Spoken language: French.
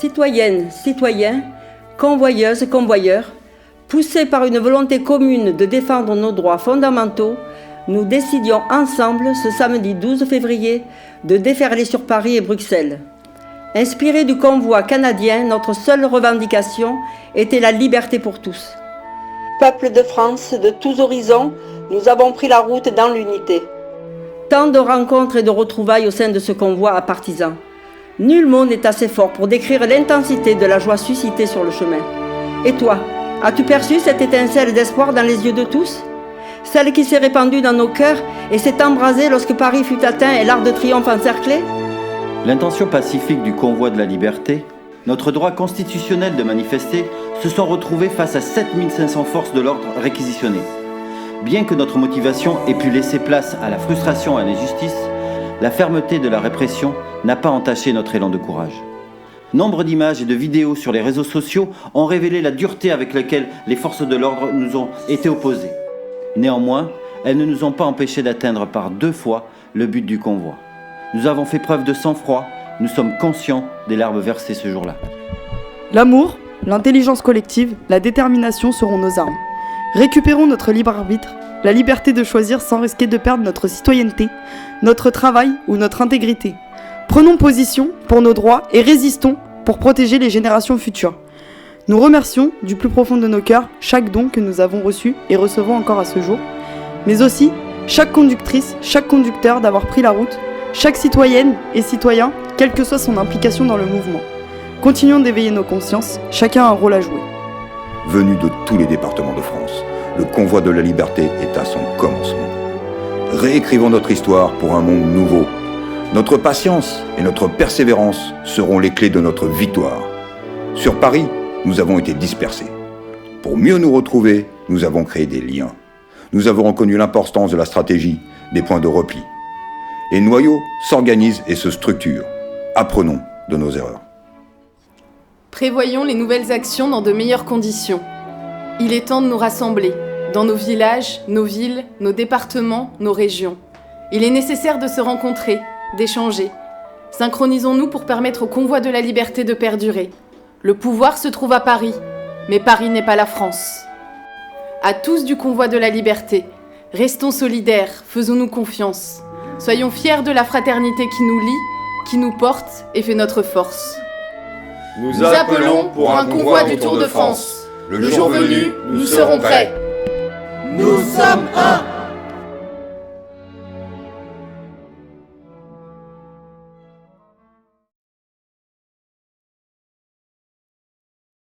Citoyennes, citoyens, convoyeuses, convoyeurs, poussés par une volonté commune de défendre nos droits fondamentaux, nous décidions ensemble, ce samedi 12 février, de déferler sur Paris et Bruxelles. Inspirés du convoi canadien, notre seule revendication était la liberté pour tous. Peuple de France, de tous horizons, nous avons pris la route dans l'unité. Tant de rencontres et de retrouvailles au sein de ce convoi à partisans. Nul mot n'est assez fort pour décrire l'intensité de la joie suscitée sur le chemin. Et toi, as-tu perçu cette étincelle d'espoir dans les yeux de tous ? Celle qui s'est répandue dans nos cœurs et s'est embrasée lorsque Paris fut atteint et l'Arc de Triomphe encerclé ? L'intention pacifique du convoi de la liberté, notre droit constitutionnel de manifester, se sont retrouvés face à 7500 forces de l'ordre réquisitionnées. Bien que notre motivation ait pu laisser place à la frustration et à l'injustice, la fermeté de la répression n'a pas entaché notre élan de courage. Nombre d'images et de vidéos sur les réseaux sociaux ont révélé la dureté avec laquelle les forces de l'ordre nous ont été opposées. Néanmoins, elles ne nous ont pas empêchés d'atteindre par 2 fois le but du convoi. Nous avons fait preuve de sang-froid, nous sommes conscients des larmes versées ce jour-là. L'amour, l'intelligence collective, la détermination seront nos armes. Récupérons notre libre arbitre, la liberté de choisir sans risquer de perdre notre citoyenneté, notre travail ou notre intégrité. Prenons position pour nos droits et résistons pour protéger les générations futures. Nous remercions du plus profond de nos cœurs chaque don que nous avons reçu et recevons encore à ce jour, mais aussi chaque conductrice, chaque conducteur d'avoir pris la route, chaque citoyenne et citoyen, quelle que soit son implication dans le mouvement. Continuons d'éveiller nos consciences, chacun a un rôle à jouer. Venu de tous les départements de France, le convoi de la liberté est à son commencement. Réécrivons notre histoire pour un monde nouveau. Notre patience et notre persévérance seront les clés de notre victoire. Sur Paris, nous avons été dispersés. Pour mieux nous retrouver, nous avons créé des liens. Nous avons reconnu l'importance de la stratégie, des points de repli. Les noyaux s'organisent et se structurent. Apprenons de nos erreurs. Prévoyons les nouvelles actions dans de meilleures conditions. Il est temps de nous rassembler, dans nos villages, nos villes, nos départements, nos régions. Il est nécessaire de se rencontrer, d'échanger. Synchronisons-nous pour permettre au convoi de la liberté de perdurer. Le pouvoir se trouve à Paris, mais Paris n'est pas la France. À tous du convoi de la liberté, restons solidaires, faisons-nous confiance. Soyons fiers de la fraternité qui nous lie, qui nous porte et fait notre force. Nous appelons pour un convoi du Tour de France. Le jour venu, nous serons prêts. Nous sommes un.